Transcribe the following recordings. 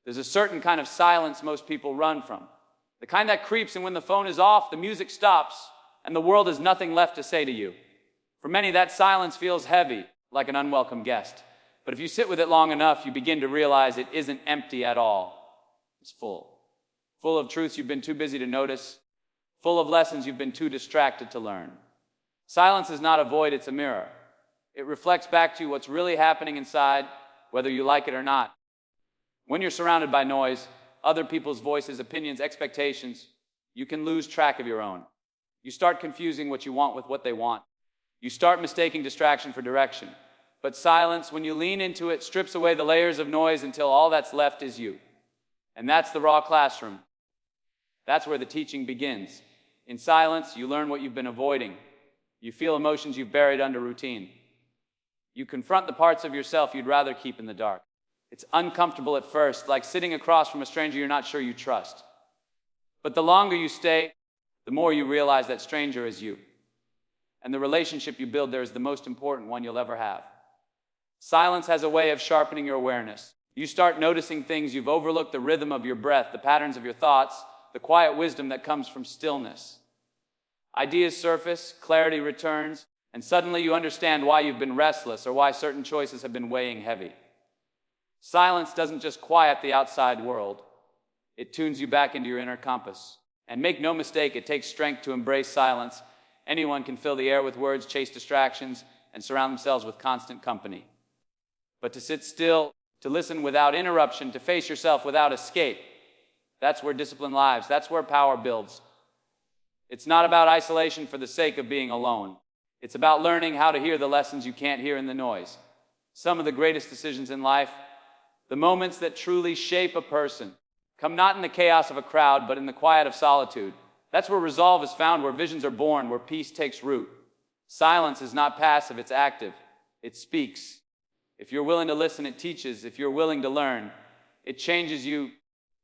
There's a certain kind of silence most people run from. The kind that creeps, and when the phone is off, the music stops, and the world has nothing left to say to you. For many, that silence feels heavy, like an unwelcome guest. But if you sit with it long enough, you begin to realize it isn't empty at all. It's full. Full of truths you've been too busy to notice, full of lessons you've been too distracted to learn. Silence is not a void, it's a mirror. It reflects back to you what's really happening inside, whether you like it or not. When you're surrounded by noise, other people's voices, opinions, expectations, you can lose track of your own. You start confusing what you want with what they want. You start mistaking distraction for direction. But silence, when you lean into it, strips away the layers of noise until all that's left is you. And that's the raw classroom. That's where the teaching begins. In silence, you learn what you've been avoiding. You feel emotions you've buried under routine. You confront the parts of yourself you'd rather keep in the dark. It's uncomfortable at first, like sitting across from a stranger you're not sure you trust. But the longer you stay, the more you realize that stranger is you. And the relationship you build there is the most important one you'll ever have. Silence has a way of sharpening your awareness. You start noticing things you've overlooked: the rhythm of your breath, the patterns of your thoughts, the quiet wisdom that comes from stillness. Ideas surface, clarity returns, and suddenly you understand why you've been restless or why certain choices have been weighing heavy. Silence doesn't just quiet the outside world. It tunes you back into your inner compass. And make no mistake, it takes strength to embrace silence. Anyone can fill the air with words, chase distractions, and surround themselves with constant company. But to sit still, to listen without interruption, to face yourself without escape, that's where discipline lives. That's where power builds. It's not about isolation for the sake of being alone. It's about learning how to hear the lessons you can't hear in the noise. Some of the greatest decisions in life, the moments that truly shape a person, come not in the chaos of a crowd, but in the quiet of solitude. That's where resolve is found, where visions are born, where peace takes root. Silence is not passive, it's active. It speaks. If you're willing to listen, it teaches. If you're willing to learn, it changes you.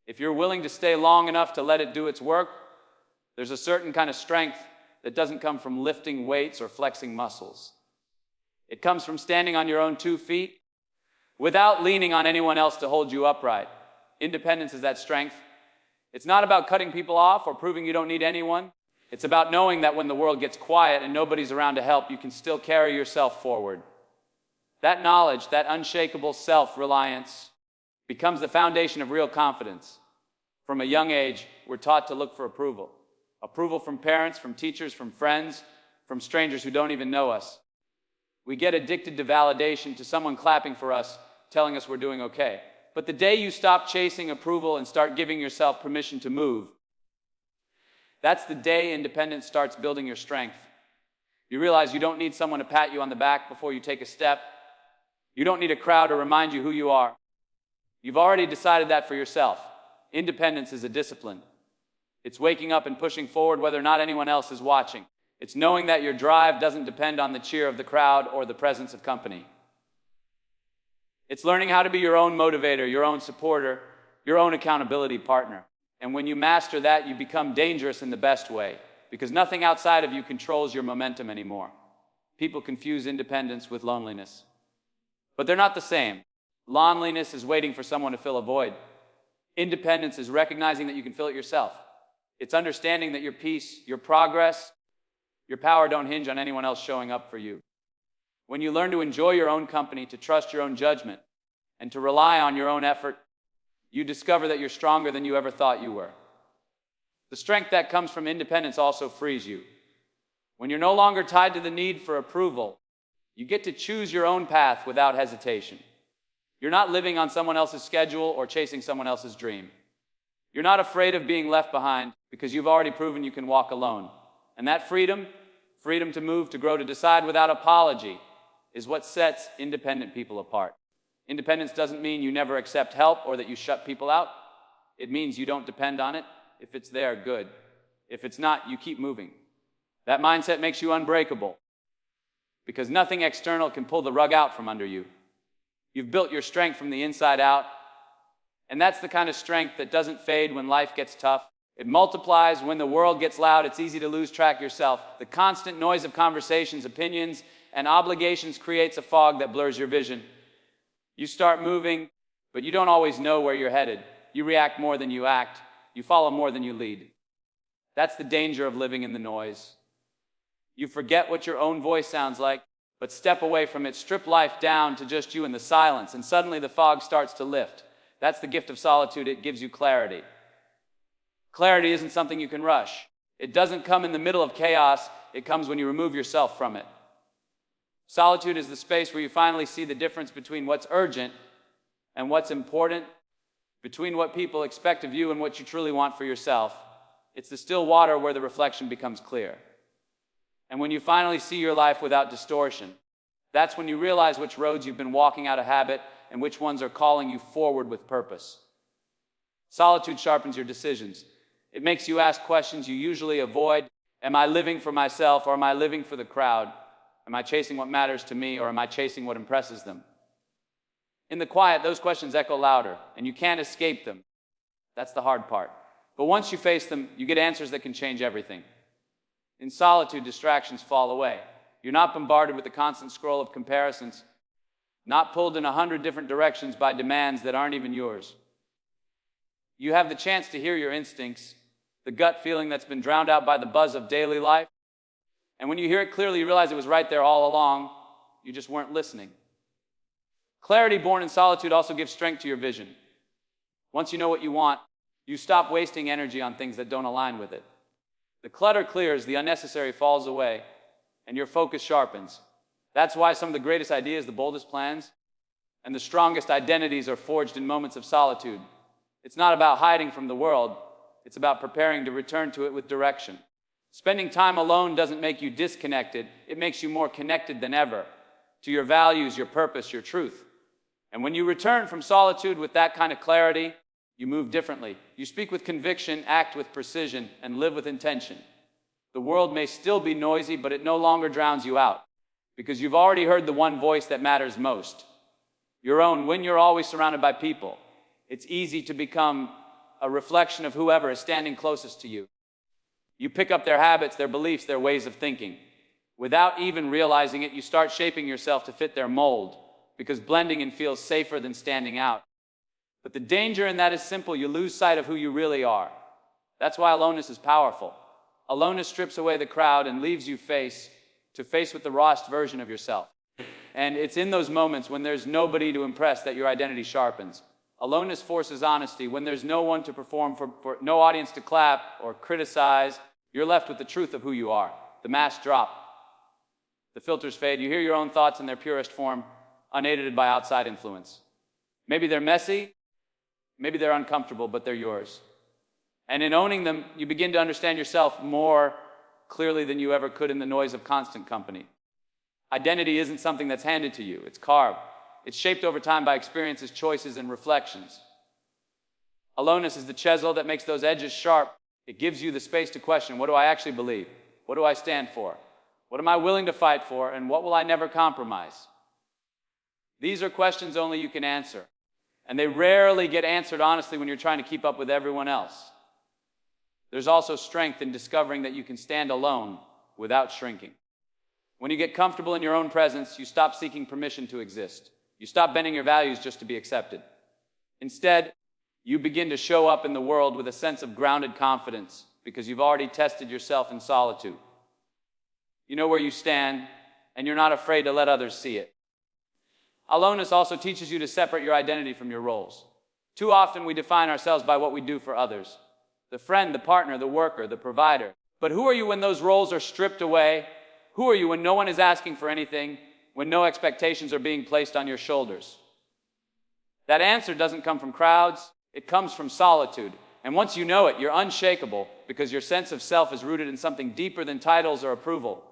If you're willing to stay long enough to let it do its work, there's a certain kind of strength that doesn't come from lifting weights or flexing muscles. It comes from standing on your own 2 feet without leaning on anyone else to hold you upright. Independence is that strength. It's not about cutting people off or proving you don't need anyone. It's about knowing that when the world gets quiet and nobody's around to help, you can still carry yourself forward. That knowledge, that unshakable self-reliance, becomes the foundation of real confidence. From a young age, we're taught to look for approval. Approval from parents, from teachers, from friends, from strangers who don't even know us. We get addicted to validation, to someone clapping for us, telling us we're doing okay. But the day you stop chasing approval and start giving yourself permission to move, that's the day independence starts building your strength. You realize you don't need someone to pat you on the back before you take a step. You don't need a crowd to remind you who you are. You've already decided that for yourself. Independence is a discipline. It's waking up and pushing forward whether or not anyone else is watching. It's knowing that your drive doesn't depend on the cheer of the crowd or the presence of company. It's learning how to be your own motivator, your own supporter, your own accountability partner. And when you master that, you become dangerous in the best way, because nothing outside of you controls your momentum anymore. People confuse independence with loneliness. But they're not the same. Loneliness is waiting for someone to fill a void. Independence is recognizing that you can fill it yourself. It's understanding that your peace, your progress, your power don't hinge on anyone else showing up for you. When you learn to enjoy your own company, to trust your own judgment, and to rely on your own effort, you discover that you're stronger than you ever thought you were. The strength that comes from independence also frees you. When you're no longer tied to the need for approval, you get to choose your own path without hesitation. You're not living on someone else's schedule or chasing someone else's dream. You're not afraid of being left behind because you've already proven you can walk alone. And that freedom to move, to grow, to decide without apology, is what sets independent people apart. Independence doesn't mean you never accept help or that you shut people out. It means you don't depend on it. If it's there, good. If it's not, you keep moving. That mindset makes you unbreakable, because nothing external can pull the rug out from under you. You've built your strength from the inside out, and that's the kind of strength that doesn't fade when life gets tough. It multiplies when the world gets loud. It's easy to lose track of yourself. The constant noise of conversations, opinions, and obligations creates a fog that blurs your vision. You start moving But you don't always know where you're headed. You react more than you act. You follow more than you lead. That's the danger of living in the noise. You forget what your own voice sounds like, but step away from it, strip life down to just you and the silence, and suddenly the fog starts to lift. That's the gift of solitude. It gives you clarity. Clarity isn't something you can rush. It doesn't come in the middle of chaos. It comes when you remove yourself from it. Solitude is the space where you finally see the difference between what's urgent and what's important, between what people expect of you and what you truly want for yourself. It's the still water where the reflection becomes clear. And when you finally see your life without distortion, that's when you realize which roads you've been walking out of habit and which ones are calling you forward with purpose. Solitude sharpens your decisions. It makes you ask questions you usually avoid. Am I living for myself, or am I living for the crowd? Am I chasing what matters to me, or am I chasing what impresses them? In the quiet, those questions echo louder, and you can't escape them. That's the hard part. But once you face them, you get answers that can change everything. In solitude, distractions fall away. You're not bombarded with the constant scroll of comparisons, not pulled in 100 different directions by demands that aren't even yours. You have the chance to hear your instincts, the gut feeling that's been drowned out by the buzz of daily life. And when you hear it clearly, you realize it was right there all along. You just weren't listening. Clarity born in solitude also gives strength to your vision. Once you know what you want, you stop wasting energy on things that don't align with it. The clutter clears, the unnecessary falls away, and your focus sharpens. That's why some of the greatest ideas, the boldest plans, and the strongest identities are forged in moments of solitude. It's not about hiding from the world. It's about preparing to return to it with direction. Spending time alone doesn't make you disconnected. It makes you more connected than ever to your values, your purpose, your truth. And when you return from solitude with that kind of clarity, you move differently. You speak with conviction, act with precision, and live with intention. The world may still be noisy, but it no longer drowns you out, because you've already heard the one voice that matters most, your own. When you're always surrounded by people, it's easy to become a reflection of whoever is standing closest to you. You pick up their habits, their beliefs, their ways of thinking. Without even realizing it, you start shaping yourself to fit their mold, because blending in feels safer than standing out. But the danger in that is simple. You lose sight of who you really are. That's why aloneness is powerful. Aloneness strips away the crowd and leaves you face to face with the rawest version of yourself. And it's in those moments when there's nobody to impress that your identity sharpens. Aloneness forces honesty. When there's no one to perform for no audience to clap or criticize, you're left with the truth of who you are. The masks drop. The filters fade. You hear your own thoughts in their purest form, unaided by outside influence. Maybe they're messy, maybe they're uncomfortable, but they're yours. And in owning them, you begin to understand yourself more clearly than you ever could in the noise of constant company. Identity isn't something that's handed to you. It's carved. It's shaped over time by experiences, choices, and reflections. Aloneness is the chisel that makes those edges sharp. It gives you the space to question, what do I actually believe? What do I stand for? What am I willing to fight for? And what will I never compromise? These are questions only you can answer. And they rarely get answered honestly when you're trying to keep up with everyone else. There's also strength in discovering that you can stand alone without shrinking. When you get comfortable in your own presence, you stop seeking permission to exist. You stop bending your values just to be accepted. Instead, you begin to show up in the world with a sense of grounded confidence because you've already tested yourself in solitude. You know where you stand, and you're not afraid to let others see it. Aloneness also teaches you to separate your identity from your roles. Too often we define ourselves by what we do for others. The friend, the partner, the worker, the provider. But who are you when those roles are stripped away? Who are you when no one is asking for anything, when no expectations are being placed on your shoulders? That answer doesn't come from crowds, it comes from solitude. And once you know it, you're unshakable because your sense of self is rooted in something deeper than titles or approval.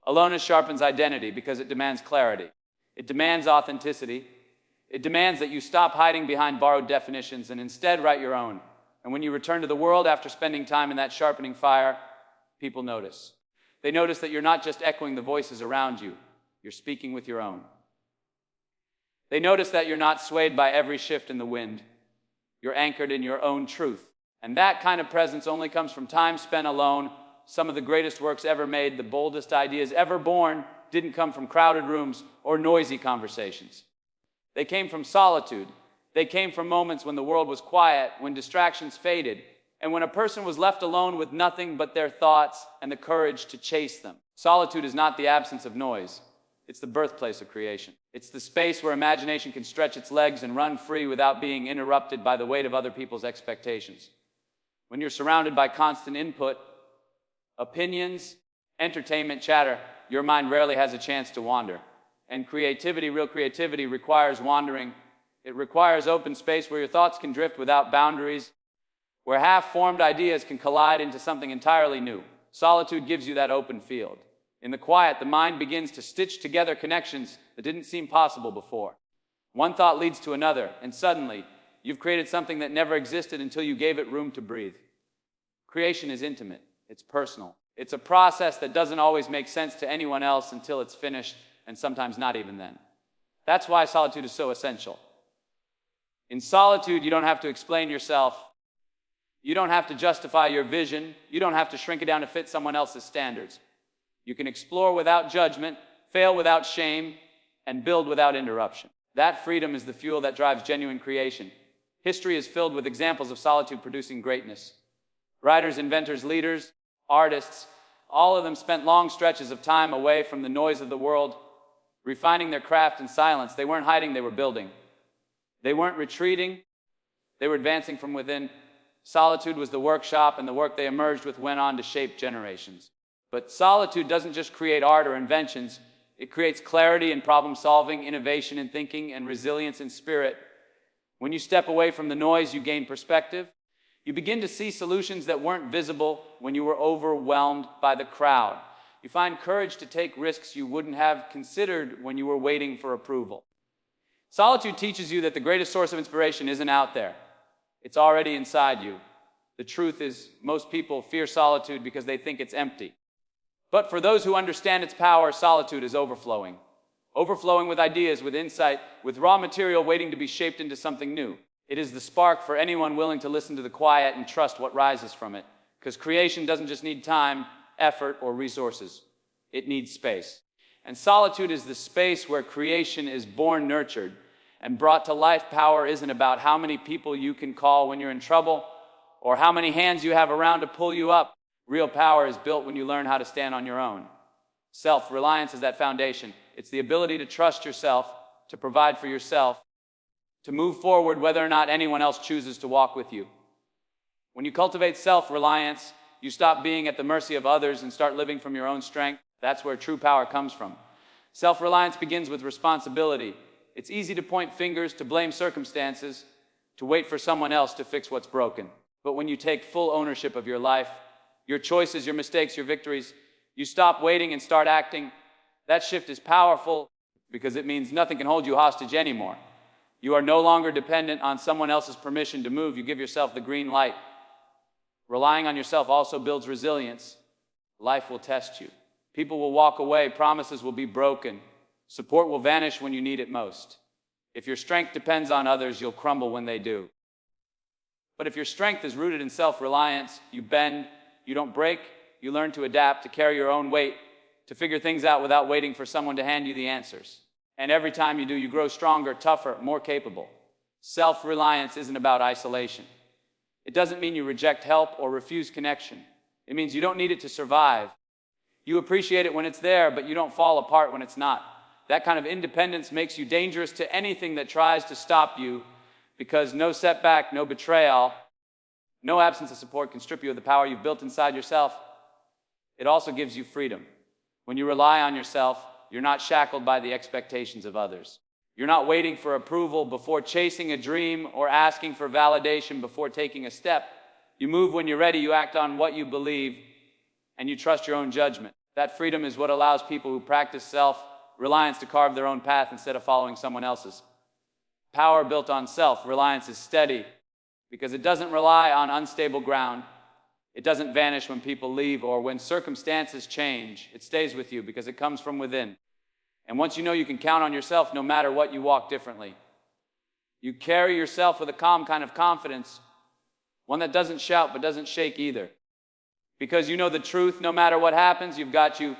Aloneness sharpens identity because it demands clarity. It demands authenticity. It demands that you stop hiding behind borrowed definitions and instead write your own. And when you return to the world after spending time in that sharpening fire, people notice. They notice that you're not just echoing the voices around you, you're speaking with your own. They notice that you're not swayed by every shift in the wind. You're anchored in your own truth. And that kind of presence only comes from time spent alone. Some of the greatest works ever made, the boldest ideas ever born, didn't come from crowded rooms or noisy conversations. They came from solitude. They came from moments when the world was quiet, when distractions faded, and when a person was left alone with nothing but their thoughts and the courage to chase them. Solitude is not the absence of noise. It's the birthplace of creation. It's the space where imagination can stretch its legs and run free without being interrupted by the weight of other people's expectations. When you're surrounded by constant input, opinions, entertainment, chatter, your mind rarely has a chance to wander. And creativity, real creativity, requires wandering. It requires open space where your thoughts can drift without boundaries, where half-formed ideas can collide into something entirely new. Solitude gives you that open field. In the quiet, the mind begins to stitch together connections that didn't seem possible before. One thought leads to another, and suddenly, you've created something that never existed until you gave it room to breathe. Creation is intimate. It's personal. It's a process that doesn't always make sense to anyone else until it's finished, and sometimes not even then. That's why solitude is so essential. In solitude, you don't have to explain yourself. You don't have to justify your vision. You don't have to shrink it down to fit someone else's standards. You can explore without judgment, fail without shame, and build without interruption. That freedom is the fuel that drives genuine creation. History is filled with examples of solitude producing greatness. Writers, inventors, leaders, artists, all of them spent long stretches of time away from the noise of the world, refining their craft in silence. They weren't hiding, they were building. They weren't retreating, they were advancing from within. Solitude was the workshop, and the work they emerged with went on to shape generations. But solitude doesn't just create art or inventions. It creates clarity in problem solving, innovation in thinking, and resilience in spirit. When you step away from the noise, you gain perspective. You begin to see solutions that weren't visible when you were overwhelmed by the crowd. You find courage to take risks you wouldn't have considered when you were waiting for approval. Solitude teaches you that the greatest source of inspiration isn't out there. It's already inside you. The truth is, most people fear solitude because they think it's empty. But for those who understand its power, solitude is overflowing. Overflowing with ideas, with insight, with raw material waiting to be shaped into something new. It is the spark for anyone willing to listen to the quiet and trust what rises from it. Because creation doesn't just need time, effort, or resources. It needs space. And solitude is the space where creation is born, nurtured, and brought to life. Power isn't about how many people you can call when you're in trouble, or how many hands you have around to pull you up. Real power is built when you learn how to stand on your own. Self-reliance is that foundation. It's the ability to trust yourself, to provide for yourself, to move forward whether or not anyone else chooses to walk with you. When you cultivate self-reliance, you stop being at the mercy of others and start living from your own strength. That's where true power comes from. Self-reliance begins with responsibility. It's easy to point fingers, to blame circumstances, to wait for someone else to fix what's broken. But when you take full ownership of your life, your choices, your mistakes, your victories, you stop waiting and start acting. That shift is powerful because it means nothing can hold you hostage anymore. You are no longer dependent on someone else's permission to move. You give yourself the green light. Relying on yourself also builds resilience. Life will test you. People will walk away. Promises will be broken. Support will vanish when you need it most. If your strength depends on others, you'll crumble when they do. But if your strength is rooted in self-reliance, you bend, you don't break, you learn to adapt, to carry your own weight, to figure things out without waiting for someone to hand you the answers. And every time you do, you grow stronger, tougher, more capable. Self-reliance isn't about isolation. It doesn't mean you reject help or refuse connection. It means you don't need it to survive. You appreciate it when it's there, but you don't fall apart when it's not. That kind of independence makes you dangerous to anything that tries to stop you, because no setback, no betrayal, no absence of support can strip you of the power you've built inside yourself. It also gives you freedom. When you rely on yourself, you're not shackled by the expectations of others. You're not waiting for approval before chasing a dream or asking for validation before taking a step. You move when you're ready, you act on what you believe, and you trust your own judgment. That freedom is what allows people who practice self-reliance to carve their own path instead of following someone else's. Power built on self-reliance is steady because it doesn't rely on unstable ground. It doesn't vanish when people leave or when circumstances change. It stays with you because it comes from within. And once you know you can count on yourself, no matter what, you walk differently. You carry yourself with a calm kind of confidence, one that doesn't shout but doesn't shake either. Because you know the truth, no matter what happens, you've got you